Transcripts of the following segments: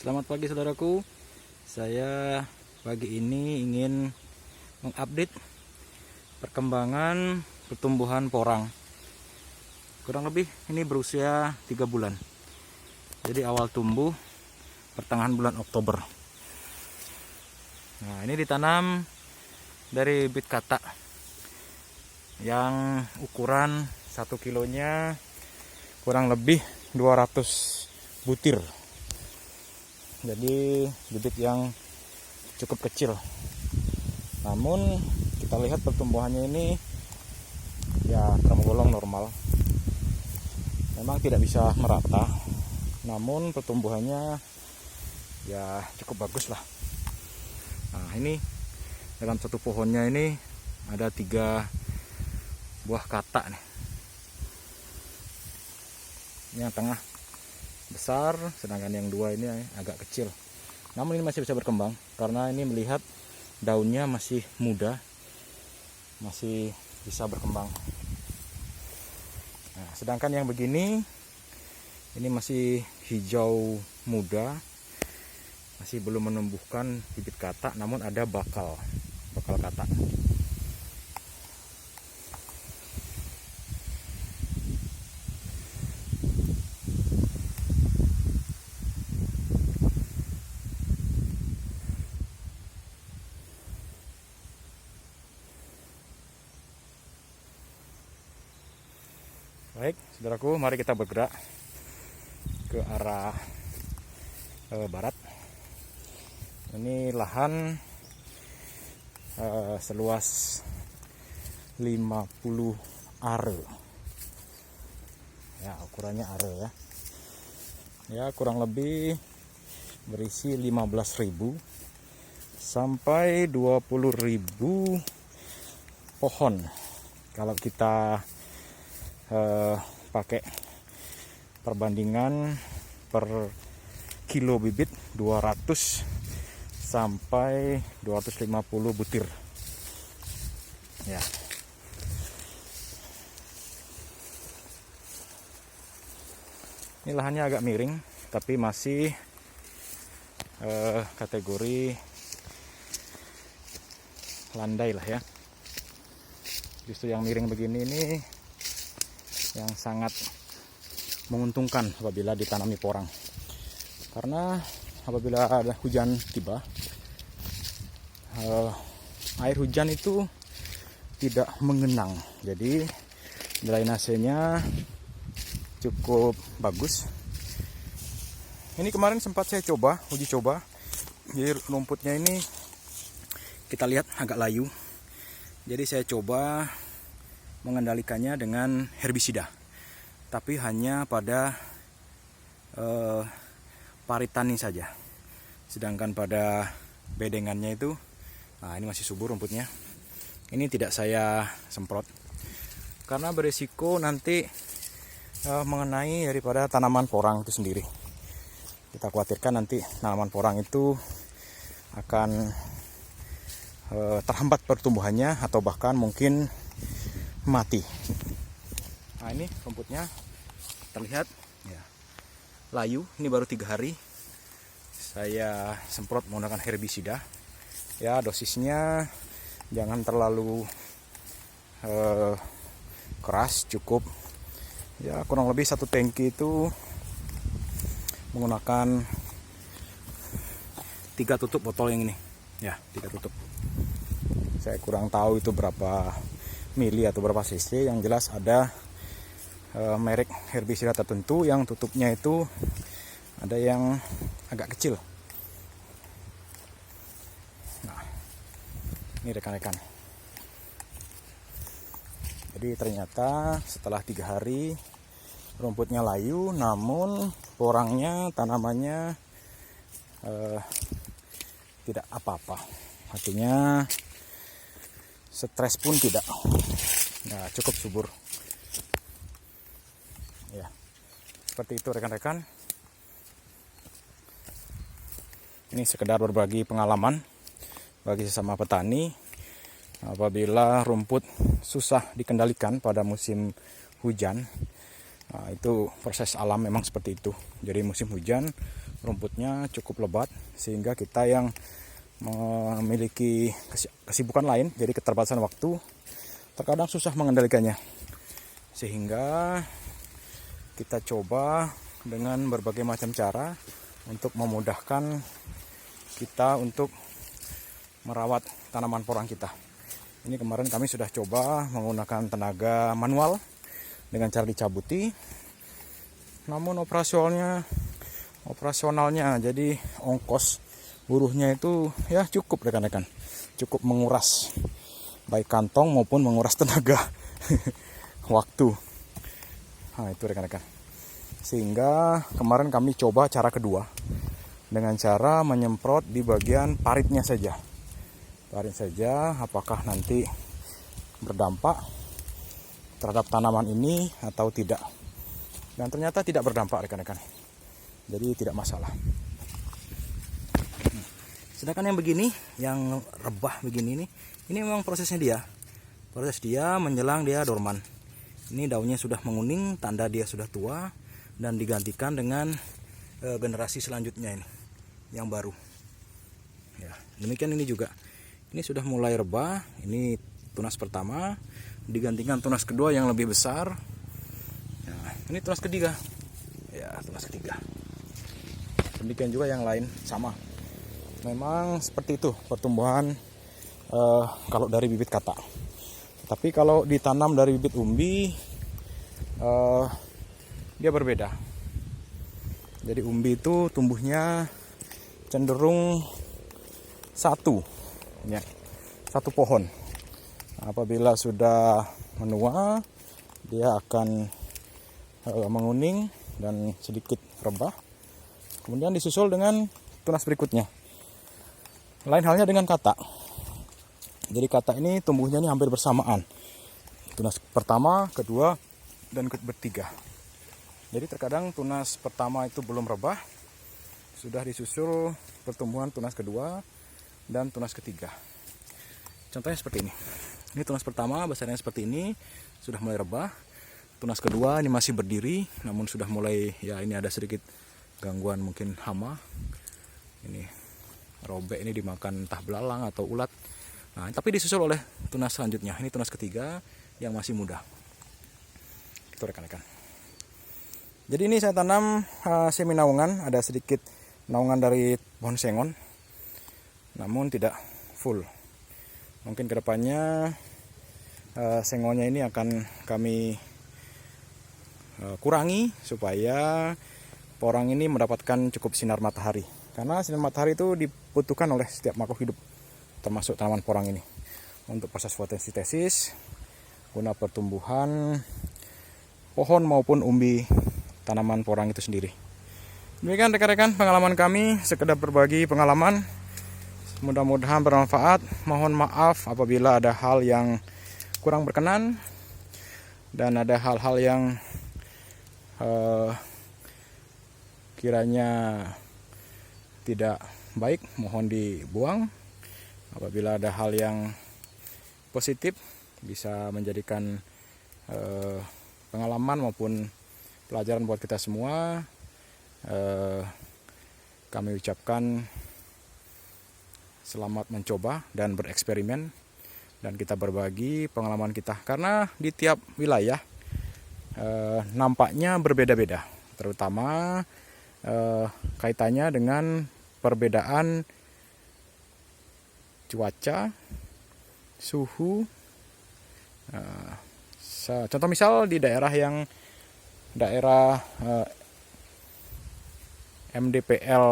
Selamat pagi saudaraku. Saya pagi ini ingin mengupdate perkembangan pertumbuhan porang. Kurang lebih ini berusia 3 bulan. Jadi awal tumbuh pertengahan bulan Oktober. Nah, ini ditanam dari bibit katak yang ukuran 1 kilonya kurang lebih 200 butir. Jadi bibit yang cukup kecil, namun kita lihat pertumbuhannya ini ya tergolong normal. Memang tidak bisa merata, namun pertumbuhannya ya cukup bagus lah. Nah, ini dalam satu pohonnya ini ada 3 buah katak nih. Ini yang tengah besar, sedangkan yang 2 ini agak kecil. Namun ini masih bisa berkembang karena ini melihat daunnya masih muda, masih bisa berkembang. Nah, sedangkan yang begini ini masih hijau muda, masih belum menumbuhkan bibit katak, namun ada bakal katak. Baik, saudaraku, mari kita bergerak ke arah barat. Ini lahan seluas 50 are. Ya, ukurannya are ya. Ya, kurang lebih berisi 15.000 sampai 20.000 pohon. Kalau kita pakai perbandingan per kilo bibit 200 sampai 250 butir ya. Ini lahannya agak miring tapi masih kategori landai lah ya. Justru yang miring begini ini yang sangat menguntungkan apabila ditanami porang, karena apabila ada hujan tiba, air hujan itu tidak mengenang, jadi drainasenya cukup bagus. Ini kemarin sempat saya uji coba, jadi rumputnya ini kita lihat agak layu, jadi saya coba mengendalikannya dengan herbisida, tapi hanya pada paritani saja. Sedangkan pada bedengannya itu, nah ini masih subur rumputnya, ini tidak saya semprot karena berisiko nanti mengenai daripada tanaman porang itu sendiri. Kita khawatirkan nanti tanaman porang itu akan terhambat pertumbuhannya atau bahkan mungkin mati. Nah, ini rumputnya terlihat ya layu. Ini baru 3 hari saya semprot menggunakan herbisida ya. Dosisnya jangan terlalu keras, cukup ya kurang lebih 1 tangki itu menggunakan 3 tutup botol yang ini ya, 3 tutup. Saya kurang tahu itu berapa mili atau berapa cc, yang jelas ada merek herbisida tertentu yang tutupnya itu ada yang agak kecil. Nah, ini rekan-rekan. Jadi ternyata setelah 3 hari rumputnya layu, namun porangnya, tanamannya tidak apa-apa. Artinya stres pun tidak. Nah, cukup subur ya. Seperti itu rekan-rekan. Ini sekedar berbagi pengalaman bagi sesama petani apabila rumput susah dikendalikan pada musim hujan. Nah, itu proses alam memang seperti itu. Jadi musim hujan rumputnya cukup lebat, sehingga kita yang memiliki kesibukan lain, jadi keterbatasan waktu, terkadang susah mengendalikannya. Sehingga kita coba dengan berbagai macam cara untuk memudahkan kita untuk merawat tanaman porang kita. Ini kemarin kami sudah coba menggunakan tenaga manual dengan cara dicabuti, namun operasionalnya jadi ongkos buruhnya itu ya cukup rekan-rekan, cukup menguras baik kantong maupun menguras tenaga waktu. Nah itu rekan-rekan, sehingga kemarin kami coba cara kedua dengan cara menyemprot di bagian paritnya saja, apakah nanti berdampak terhadap tanaman ini atau tidak. Dan ternyata tidak berdampak rekan-rekan, jadi tidak masalah. Sedangkan yang begini, yang rebah begini ini memang proses dia menjelang dia dorman. Ini daunnya sudah menguning, tanda dia sudah tua dan digantikan dengan generasi selanjutnya ini yang baru. Ya, demikian ini juga. Ini sudah mulai rebah, ini tunas pertama digantikan tunas kedua yang lebih besar. Nah, ini tunas ketiga. Ya, tunas ketiga. Demikian juga yang lain sama. Memang seperti itu pertumbuhan kalau dari bibit kata. Tapi kalau ditanam dari bibit umbi, dia berbeda. Jadi umbi itu tumbuhnya cenderung satu pohon. Apabila sudah menua, dia akan menguning dan sedikit rebah. Kemudian disusul dengan tunas berikutnya. Lain halnya dengan kata. Jadi kata ini tumbuhnya ini hampir bersamaan. Tunas pertama, kedua, dan ketiga. Jadi terkadang tunas pertama itu belum rebah, sudah disusul pertumbuhan tunas kedua dan tunas ketiga. Contohnya seperti ini. Ini tunas pertama besarnya seperti ini, sudah mulai rebah. Tunas kedua ini masih berdiri, namun sudah mulai, ya ini ada sedikit gangguan mungkin hama. Ini robek, ini dimakan entah belalang atau ulat. Nah, tapi disusul oleh tunas selanjutnya. Ini tunas ketiga yang masih muda. Itu rekan-rekan. Jadi ini saya tanam semi naungan, ada sedikit naungan dari pohon sengon, namun tidak full. Mungkin kedepannya sengonnya ini akan kami kurangi supaya porang ini mendapatkan cukup sinar matahari. Karena sinar matahari itu dibutuhkan oleh setiap makhluk hidup, termasuk tanaman porang ini, untuk proses fotosintesis, guna pertumbuhan pohon maupun umbi tanaman porang itu sendiri. Demikian rekan-rekan pengalaman kami, sekedar berbagi pengalaman. Mudah-mudahan bermanfaat. Mohon maaf apabila ada hal yang kurang berkenan dan ada hal-hal yang kiranya tidak baik, mohon dibuang. Apabila ada hal yang positif, bisa menjadikan pengalaman maupun pelajaran buat kita semua, kami ucapkan selamat mencoba dan bereksperimen, dan kita berbagi pengalaman kita. Karena di tiap wilayah nampaknya berbeda-beda, terutama kaitannya dengan perbedaan cuaca, suhu. Contoh misal di daerah MDPL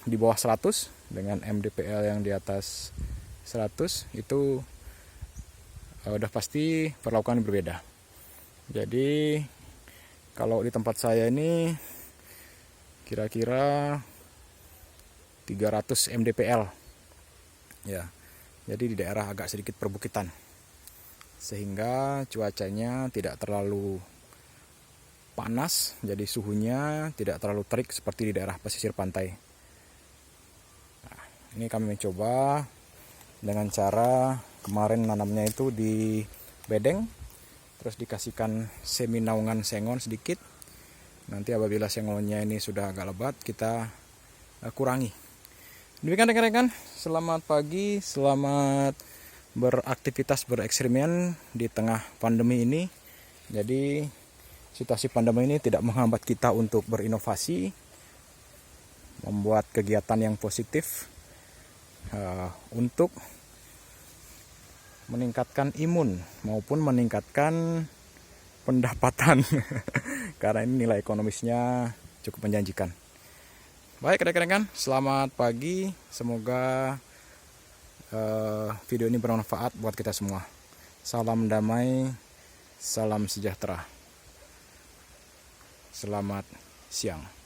di bawah 100 dengan MDPL yang di atas 100 itu udah pasti perlakuan berbeda. Jadi kalau di tempat saya ini kira-kira 300 MDPL ya. Jadi di daerah agak sedikit perbukitan, sehingga cuacanya tidak terlalu panas, jadi suhunya tidak terlalu terik seperti di daerah pesisir pantai. Nah, ini kami mencoba dengan cara kemarin nanamnya itu di bedeng, terus dikasihkan semi naungan sengon sedikit. Nanti apabila sengonnya ini sudah agak lebat, kita kurangi. Demikian rekan-rekan, selamat pagi, selamat beraktivitas, bereksperimen di tengah pandemi ini. Jadi situasi pandemi ini tidak menghambat kita untuk berinovasi, membuat kegiatan yang positif untuk meningkatkan imun maupun meningkatkan pendapatan karena ini nilai ekonomisnya cukup menjanjikan. Baik rekan-rekan, selamat pagi. Semoga video ini bermanfaat buat kita semua. Salam damai, salam sejahtera. Selamat siang.